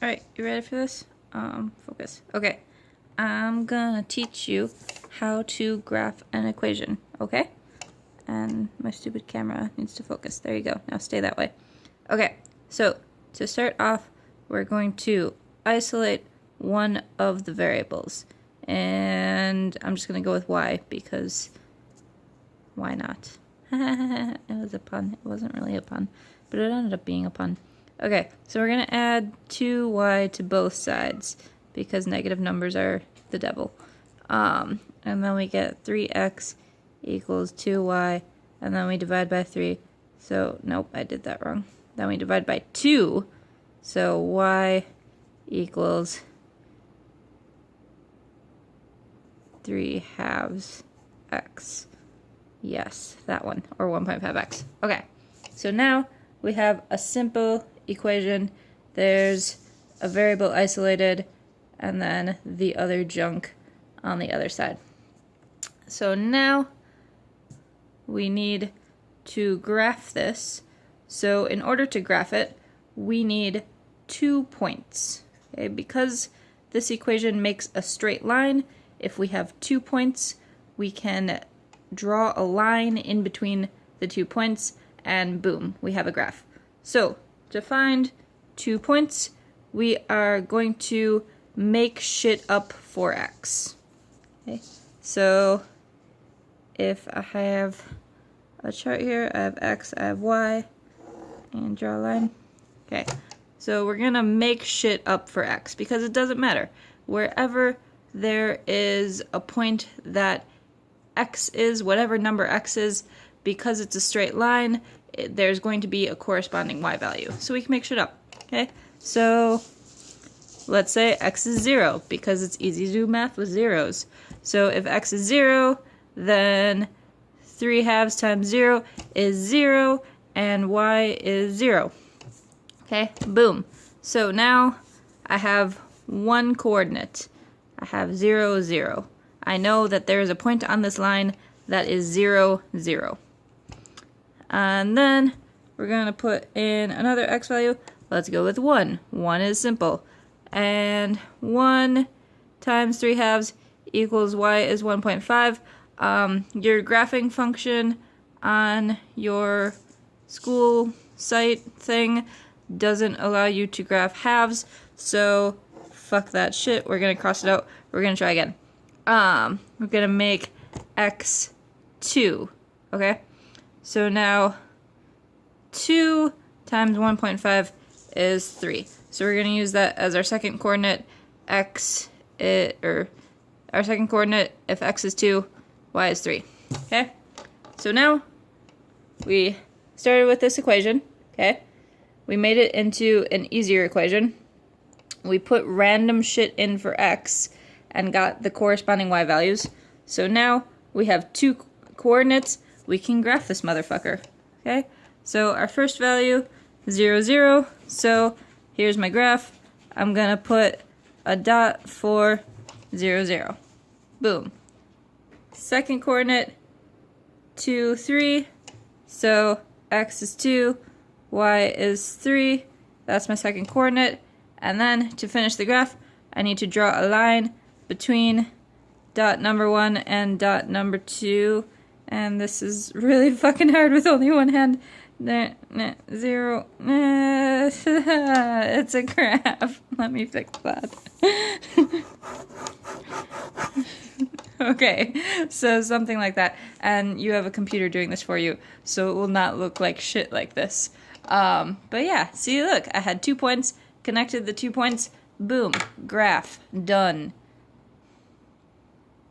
Alright, you ready for this? Focus. Okay. I'm gonna teach you how to graph an equation, okay? And my stupid camera needs to focus. There you go. Now stay that way. Okay, so to start off, we're going to isolate one of the variables. And I'm just gonna go with y because why not? It was a pun. It wasn't really a pun, but it ended up being a pun. Okay, so we're going to add 2y to both sides because negative numbers are the devil. And then we get 3x equals 2y, and then we divide by 3. So, nope, I did that wrong. Then we divide by 2, so y equals 3/2 x. Yes, that one, or 1.5x. Okay, so now we have a simple equation. There's a variable isolated, and then the other junk on the other side. So now we need to graph this. So in order to graph it, we need 2 points. Okay? Because this equation makes a straight line, if we have 2 points, we can draw a line in between the 2 points, and boom, we have a graph. So to find 2 points, we are going to make shit up for x. Okay, so if I have a chart here, I have x, I have y, and draw a line. Okay, so we're gonna make shit up for x because it doesn't matter. Wherever there is a point that x is, whatever number x is, because it's a straight line, there's going to be a corresponding y value. So we can make shit up, okay? So let's say x is 0, because it's easy to do math with zeros. So if x is 0, then 3/2 times 0 is 0, and y is 0. Okay, boom. So now I have one coordinate. I have 0, 0. I know that there is a point on this line that is 0, 0. And then we're going to put in another x value. Let's go with 1. 1 is simple. And 1 times 3/2 equals y is 1.5. Your graphing function on your school site thing doesn't allow you to graph halves, so fuck that shit. We're going to cross it out. We're going to try again. We're going to make x 2, okay? So now 2 times 1.5 is 3. So we're going to use that as our second coordinate. Our second coordinate, if x is 2, y is 3. Okay? So now we started with this equation, okay? We made it into an easier equation. We put random shit in for x and got the corresponding y values. So now we have 2 coordinates. We can graph this motherfucker, okay? So our first value, 0, 0. So here's my graph. I'm gonna put a dot for 0, 0. Boom. Second coordinate, 2, 3. So x is 2, y is 3. That's my second coordinate. And then to finish the graph, I need to draw a line between dot number 1 and dot number 2. And this is really fucking hard with only one hand. 0. It's a graph. Let me fix that. Okay, so something like that. And you have a computer doing this for you, so it will not look like shit like this. But yeah, see, look, I had 2 points, connected the 2 points, boom, graph, done.